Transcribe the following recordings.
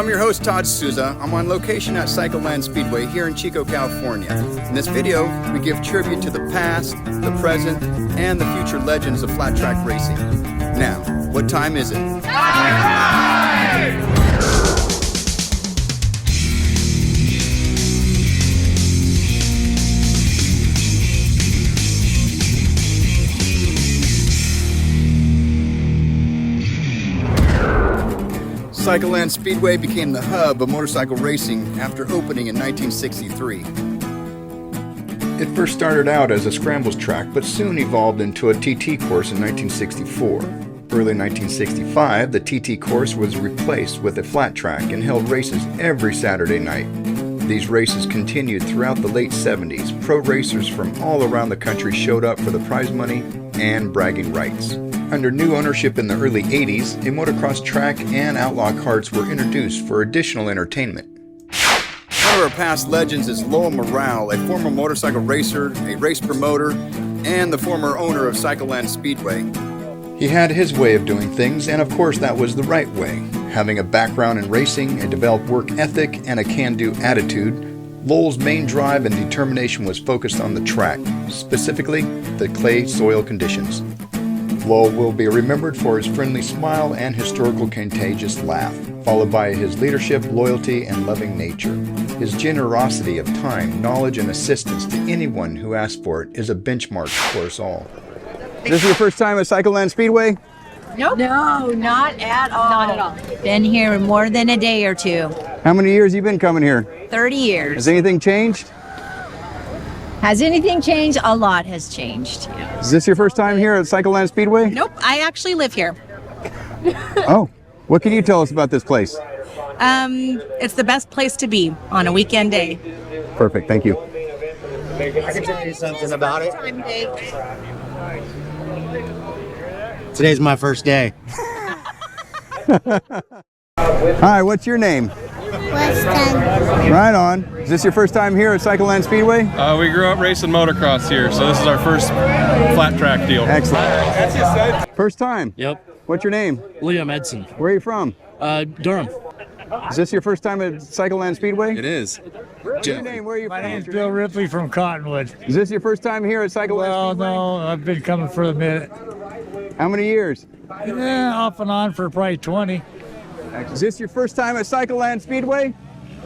I'm your host, Todd Souza. I'm on location at Cycleland Speedway here in Chico, California. In this video, we give tribute to the past, the present, and the future legends of flat track racing. Now, what time is it? Cycleland Speedway became the hub of motorcycle racing after opening in 1963. It first started out as a Scrambles Track, but soon evolved into a TT course in 1964. Early 1965, the TT course was replaced with a flat track and held races every Saturday night. These races continued throughout the late 70s. Pro racers from all around the country showed up for the prize money and bragging rights. Under new ownership in the early 80s, a motocross track and outlaw carts were introduced for additional entertainment. One of our past legends is Lowell Morale, a former motorcycle racer, a race promoter, and the former owner of Cycleland Speedway. He had his way of doing things, and of course that was the right way. Having a background in racing, a developed work ethic, and a can-do attitude, Lowell's main drive and determination was focused on the track, specifically the clay soil conditions. Lowell will be remembered for his friendly smile and historical contagious laugh, followed by his leadership, loyalty, and loving nature. His generosity of time, knowledge, and assistance to anyone who asked for it is a benchmark for us all. Is this your first time at Cycleland Speedway? Nope. No, not at all. Not at all. Been here more than a day or two. How many years have you been coming here? 30 years. Has anything changed? Has anything changed? A lot has changed. Is this your first time here at Cycleland Speedway? Nope, I actually live here. Oh, what can you tell us about this place? It's the best place to be on a weekend day. Perfect, thank you. I can tell you something about it. Today's my first day. Hi, what's your name? Weston. Right on. Is this your first time here at Cycleland Speedway? We grew up racing motocross here, so this is our first flat track deal. Excellent. First time? Yep. What's your name? Liam Edson. Where are you from? Durham. Is this your first time at Cycleland Speedway? It is. What's your name? Where are you from? My name's Bill Ripley from Cottonwood. Is this your first time here at Cycleland Speedway? No, I've been coming for a minute. How many years? Yeah, off and on for probably 20. Is this your first time at Cycleland Speedway?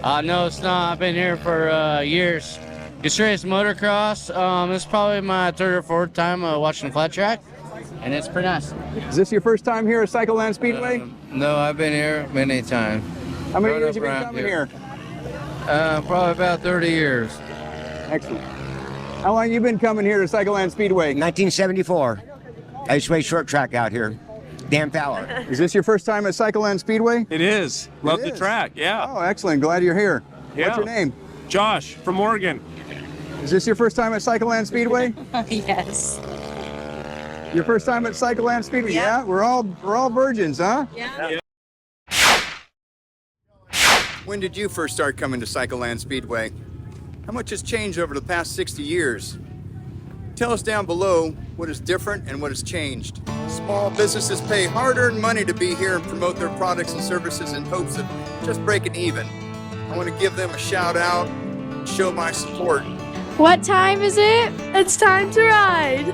No, it's not. I've been here for years. Just race motocross. It's probably my third or fourth time watching flat track, and it's pretty nice. Is this your first time here at Cycleland Speedway? No, I've been here many times. How many years have you been coming here? Probably about 30 years. Excellent. How long have you been coming here to Cycleland Speedway? 1974. I used to race short track out here. Dan Fowler. Is this your first time at Cycleland Speedway? It is. Love the track, yeah. Oh, excellent. Glad you're here. Yeah. What's your name? Josh from Oregon. Is this your first time at Cycleland Speedway? Yes. Your first time at Cycleland Speedway? Yeah. We're all virgins, huh? Yeah. When did you first start coming to Cycleland Speedway? How much has changed over the past 60 years? Tell us down below what is different and what has changed. Small businesses pay hard-earned money to be here and promote their products and services in hopes of just breaking even. I want to give them a shout out and show my support. What time is it? It's time to ride.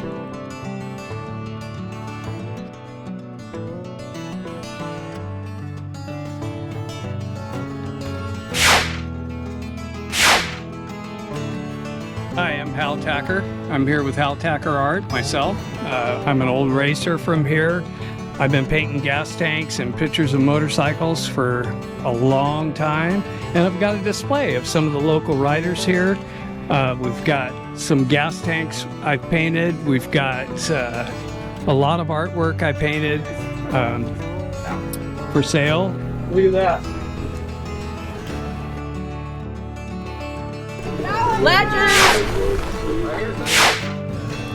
Hi, I'm Hal Tacker. I'm here with Hal Tacker Art, myself. I'm an old racer from here. I've been painting gas tanks and pictures of motorcycles for a long time. And I've got a display of some of the local riders here. We've got some gas tanks I've painted. We've got a lot of artwork I painted for sale. Look at that.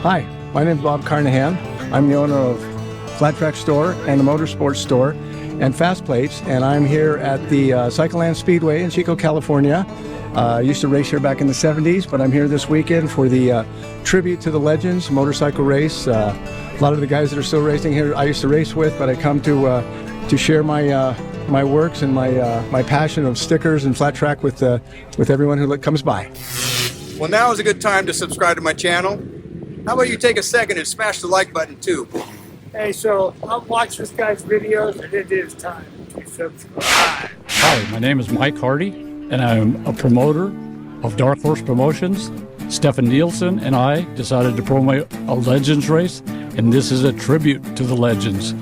Hi, my name is Bob Carnahan. I'm the owner of Flat Track Store and the Motorsports Store and Fast Plates, and I'm here at the Cycleland Speedway in Chico, California. I used to race here back in the 70s, but I'm here this weekend for the tribute to the legends motorcycle race. A lot of the guys that are still racing here I used to race with, but I come to share my my works and my passion of stickers and flat track with everyone who comes by. Well, now is a good time to subscribe to my channel. How about you take a second and smash the like button too? Hey, so I've watched this guy's videos and it is time to subscribe. Hi, my name is Mike Hardy, and I'm a promoter of Dark Horse Promotions. Stefan Nielsen and I decided to promote a Legends race, and this is a tribute to the Legends.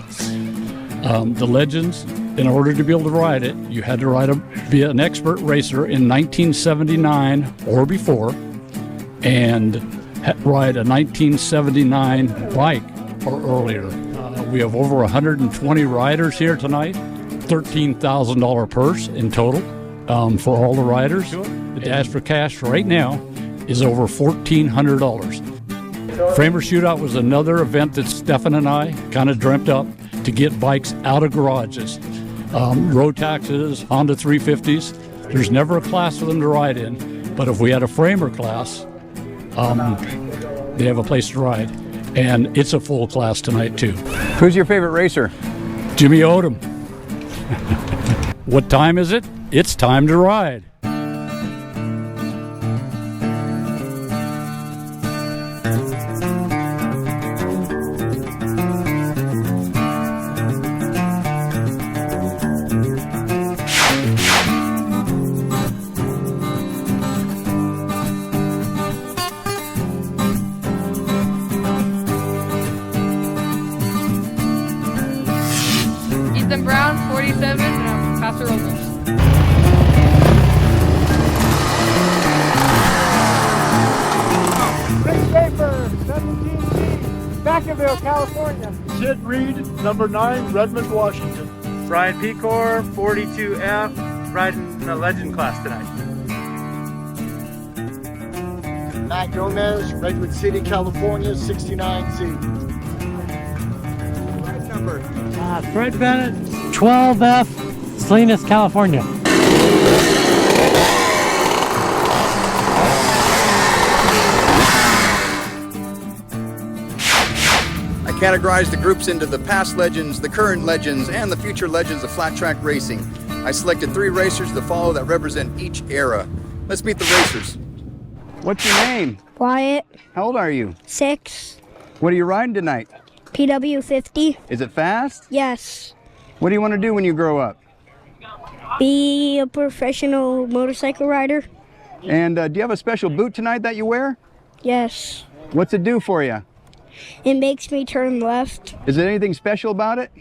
The Legends, in order to be able to ride it, you had to be an expert racer in 1979 or before, and ride a 1979 bike or earlier. We have over 120 riders here tonight, $13,000 purse in total for all the riders. The dash for cash right now is over $1,400. Framer Shootout was another event that Stefan and I kind of dreamt up to get bikes out of garages. Road taxes, Honda 350s, there's never a class for them to ride in, but if we had a framer class, they have a place to ride. And it's a full class tonight too. Who's your favorite racer? Jimmy Odom. What time is it? It's time to ride. Ethan Brown, 47, and I'm from Paso Robles. Rick Schaefer, 17C, Vacaville, California. Sid Reed, number 9, Redmond, Washington. Brian Pecor, 42F, riding the Legend class tonight. Matt Gomez, Redwood City, California, 69C. Number. Fred Bennett, 12F, Salinas, California. I categorized the groups into the past legends, the current legends, and the future legends of flat track racing. I selected 3 racers to follow that represent each era. Let's meet the racers. What's your name? Wyatt, How old are you? 6, What are you riding tonight? PW 50. Is it fast? Yes. What do you want to do when you grow up? Be a professional motorcycle rider. And do you have a special boot tonight that you wear? Yes. What's it do for you? It makes me turn left. Is there anything special about it?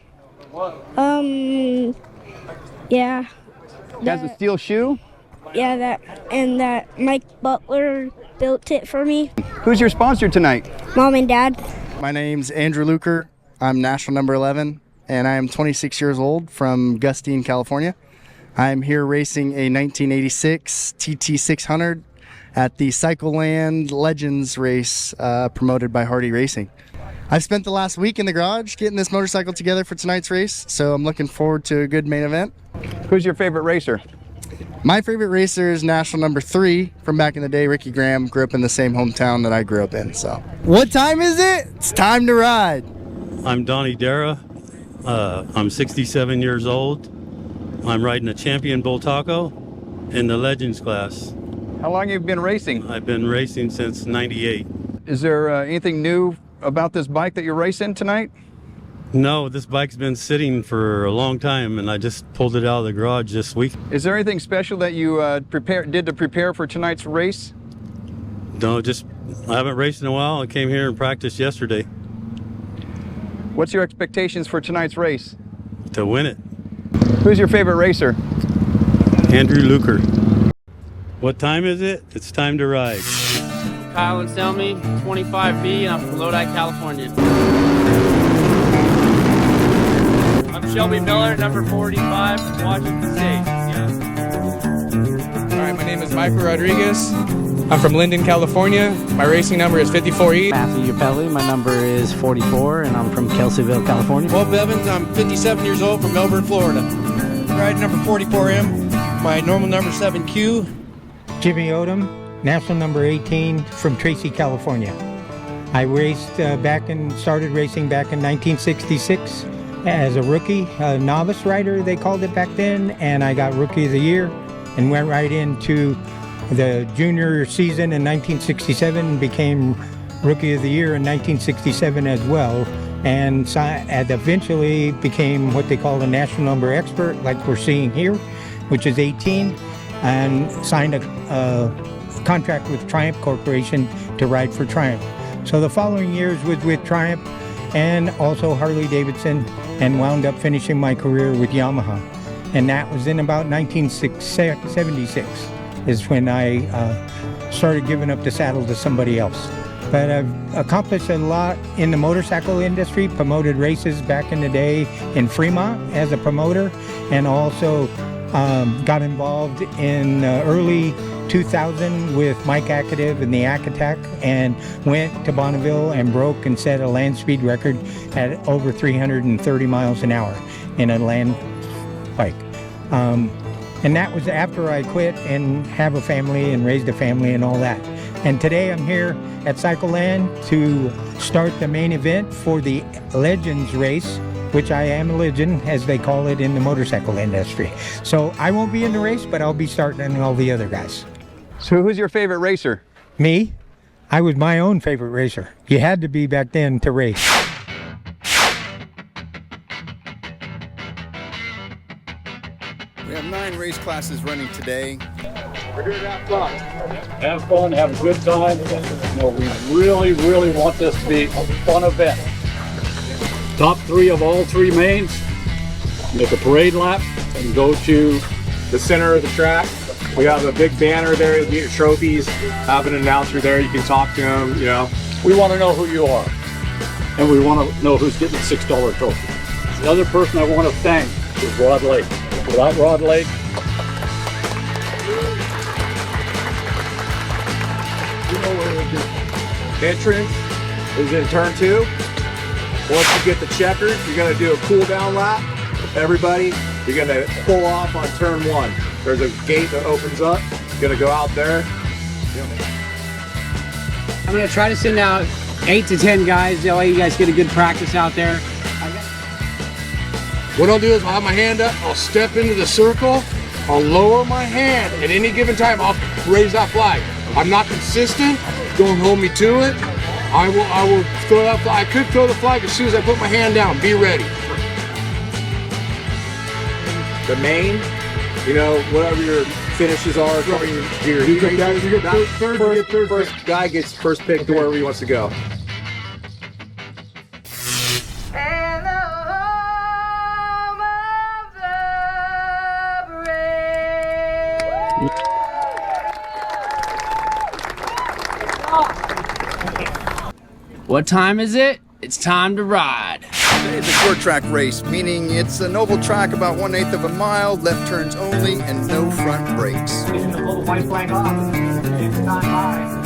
Yeah. It has a steel shoe? Yeah, that Mike Butler built it for me. Who's your sponsor tonight? Mom and Dad. My name's Andrew Luker. I'm national number 11, and I am 26 years old from Gustine, California. I'm here racing a 1986 TT600 at the Cycleland Legends race promoted by Hardy Racing. I've spent the last week in the garage getting this motorcycle together for tonight's race, so I'm looking forward to a good main event. Who's your favorite racer? My favorite racer is national number 3 from back in the day. Ricky Graham grew up in the same hometown that I grew up in. So, what time is it? It's time to ride. I'm Donnie Dara. I'm 67 years old. I'm riding a Champion Bull Taco in the Legends class. How long have you been racing? I've been racing since '98. Is there anything new about this bike that you're racing tonight? No, this bike's been sitting for a long time, and I just pulled it out of the garage this week. Is there anything special that you did to prepare for tonight's race? No, just I haven't raced in a while. I came here and practiced yesterday. What's your expectations for tonight's race? To win it. Who's your favorite racer? Andrew Luker. What time is it? It's time to ride. Kyle and Selmy, 25B, and I'm from Lodi, California. I'm Shelby Miller, number 45 from Washington State. Yeah. All right, my name is Michael Rodriguez. I'm from Linden, California. My racing number is 54E. Matthew Upelli, my number is 44, and I'm from Kelseyville, California. Bob Evans, I'm 57 years old from Melbourne, Florida. Riding number 44M, my normal number 7Q. Jimmy Odom, national number 18 from Tracy, California. I raced started racing back in 1966 as a rookie, a novice rider they called it back then, and I got Rookie of the Year and went right into the junior season in 1967 and became Rookie of the Year in 1967 as well, and eventually became what they call a national number expert, like we're seeing here, which is 18, and signed a contract with Triumph Corporation to ride for Triumph. So the following years was with Triumph and also Harley Davidson, and wound up finishing my career with Yamaha. And that was in about 1976 is when I started giving up the saddle to somebody else. But I've accomplished a lot in the motorcycle industry, promoted races back in the day in Fremont as a promoter, and also got involved in early 2000 with Mike Acadiv and the Ack Attack, and went to Bonneville and broke and set a land speed record at over 330 miles an hour in a land bike. And that was after I quit and have a family and raised a family and all that. And today I'm here at Cycleland to start the main event for the Legends race, which I am a legend, as they call it in the motorcycle industry. So I won't be in the race, but I'll be starting all the other guys. So who's your favorite racer? Me? I was my own favorite racer. You had to be back then to race. We have 9 race classes running today. We're here to have fun. Have fun, have a good time. You know, we really, really want this to be a fun event. Top 3 of all 3 mains, make a parade lap and go to the center of the track. We have a big banner there, you get your trophies, have an announcer there, you can talk to them, you know. We want to know who you are, and we want to know who's getting the $6 trophy. The other person I want to thank is Rod Lake. Without Rod Lake, entrance is in turn 2. Once you get the checkers, you're going to do a cool down lap. Everybody, you're going to pull off on turn 1. There's a gate that opens up. You're going to go out there. I'm going to try to send out 8 to 10 guys. That way you guys get a good practice out there. What I'll do is I'll have my hand up, I'll step into the circle, I'll lower my hand. At any given time, I'll raise that flag. I'm not consistent, don't hold me to it. I will throw that flag. I could throw the flag as soon as I put my hand down. Be ready. The main, you know, whatever your finishes are, first guy gets first pick to wherever he wants to go. What time is it? It's time to ride. It's a short track race, meaning it's an oval track about 1/8 of a mile, left turns only, and no front brakes. Getting the little white flag off. It's not high.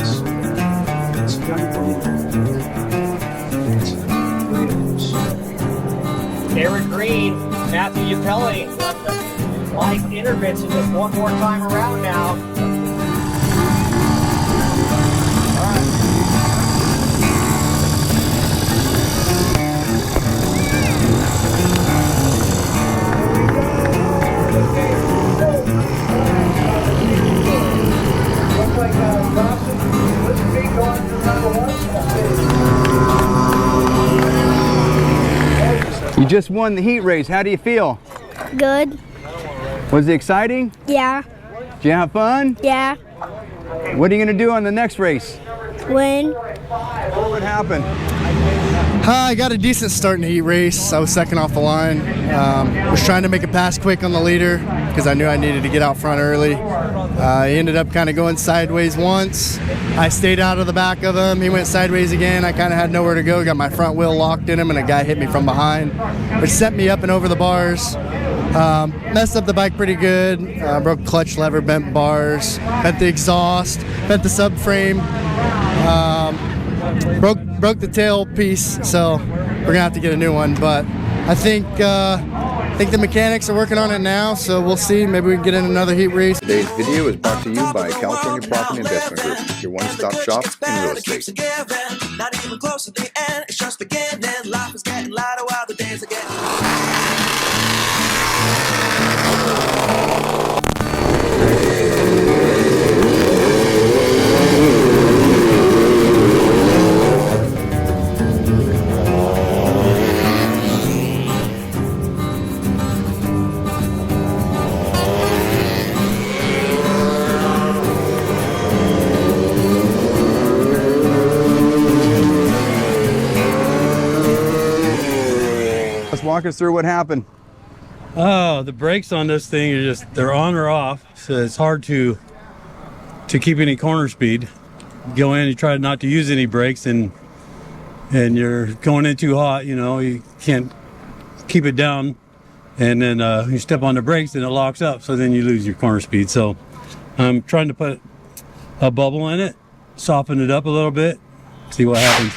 Eric Green, Matthew Yapelli, Mike Intervention just one more time around now. You just won the heat race. How do you feel? Good. Was it exciting? Yeah. Did you have fun? Yeah. What are you going to do on the next race? Win. What would happen? I got a decent start in the heat race. I was second off the line. Was trying to make a pass quick on the leader because I knew I needed to get out front early. He ended up kind of going sideways once. I stayed out of the back of him. He went sideways again. I kind of had nowhere to go. Got my front wheel locked in him, and a guy hit me from behind, which sent me up and over the bars. Messed up the bike pretty good. Broke clutch lever, bent bars, bent the exhaust, bent the subframe. Broke the tail piece, so we're gonna have to get a new one. But I think the mechanics are working on it now, so we'll see. Maybe we can get in another heat race. Today's video is brought to you by California Property Investment Group, your one-stop shop in real estate. Not even close to the end, it's just beginning. Life is getting lighter while the days Walk us through what happened. Oh, the brakes on this thing are they're on or off, so it's hard to keep any corner speed. You go in, you try not to use any brakes, and you're going in too hot, you can't keep it down, and then you step on the brakes and it locks up, so then you lose your corner speed. So I'm trying to put a bubble in it, soften it up a little bit, see what happens.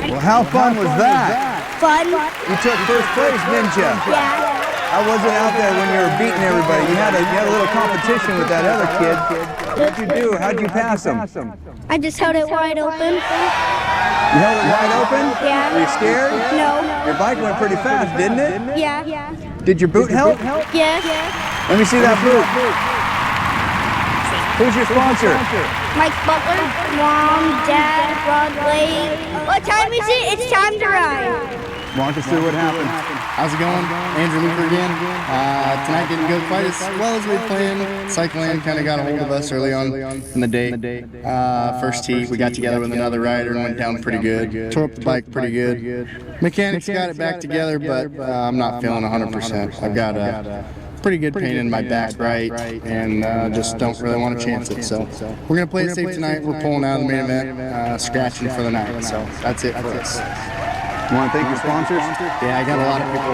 Well, how fun was that? Fun. You took first place, didn't you? Yeah. I wasn't out there when you were beating everybody. You had a little competition with that other kid. What'd you do? How'd you pass him? I just held it wide open. You held it wide open? Yeah. Were you scared? No. Your bike went pretty fast, didn't it? Yeah. Did your boot help? Yes. Let me see that boot. Who's your sponsor? Mike Butler, Mom, Dad, Broadway. What time is it? It's time to ride. Walk us through what happened. How's it going? Andrew Luker again. Tonight didn't go quite as well as we planned. Cycleland kind of got a hold of us early on in the day. First heat, we got together with another rider and went down pretty good. Tore up the bike pretty good. Mechanics got it back together, but I'm not feeling 100%. I've got a pretty good pain in my back right, and just don't really want to chance it. So we're going to play it safe tonight. We're pulling out of the main event, scratching for the night. So that's it for us. You want to thank your sponsors? Yeah, I got a lot of people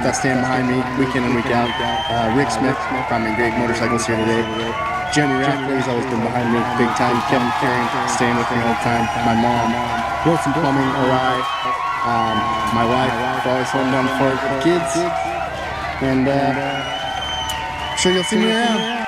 that stand behind me week in and week out. Rick Smith brought me great motorcycles here today. Jeremy Rackley's always been behind me big time. Kevin Carey staying with me all the time. My mom, Wilson Plumbing, Arai, my wife, always holding down the fort for the kids. And I'm sure you'll see me around.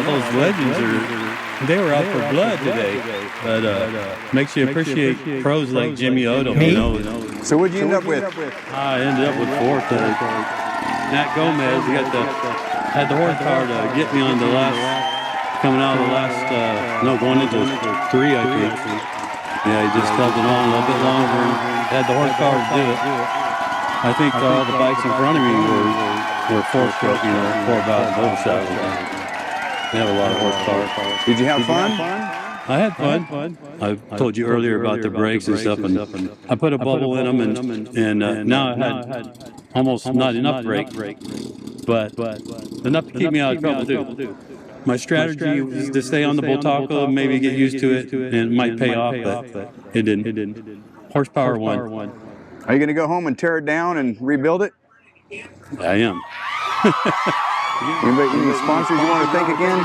those legends they were out for blood today. But makes you appreciate pros like Jimmy Odom, you know. So what'd you end up with? I ended up with fourth. Nat Gomez, he had the horsepower to get me on the last, coming out of the last, going into 3, I think. Yeah, he just held it on a little bit longer and had the horsepower to do it. I think all the bikes in front of me were 4-stroke, 4-valve motorcycles. They have a lot of horsepower. Did you have fun? I had fun. I told you earlier about the brakes and stuff, and I put a bubble in them, and now I had almost not enough brake, but enough to keep me out of trouble too. My strategy was to stay on the Bultaco and maybe get used to it, and it might pay off, but it didn't. Horsepower won. Are you going to go home and tear it down and rebuild it? I am. Any sponsors you want to thank again?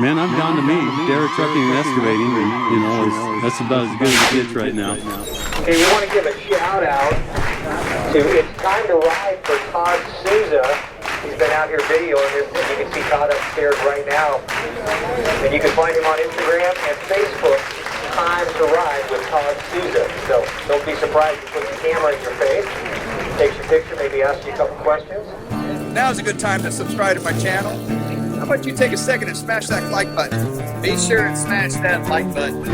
Man, I'm down to me. Dara Trucking and Excavating, and that's about as good as it gets right now. Okay, we want to give a shout out to It's Time to Ride for Todd Souza. He's been out here videoing this, and you can see Todd upstairs right now. And you can find him on Instagram and Facebook, Time to Ride with Todd Souza. So don't be surprised if he puts the camera in your face, takes your picture, maybe asks you a couple questions. Now's a good time to subscribe to my channel. How about you take a second and smash that like button? Be sure and smash that like button.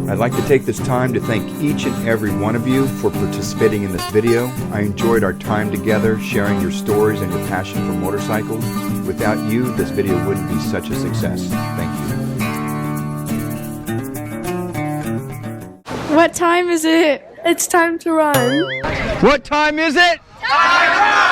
I'd like to take this time to thank each and every one of you for participating in this video. I enjoyed our time together, sharing your stories and your passion for motorcycles. Without you, this video wouldn't be such a success. Thank you. What time is it? It's time to run. What time is it? Time to ride!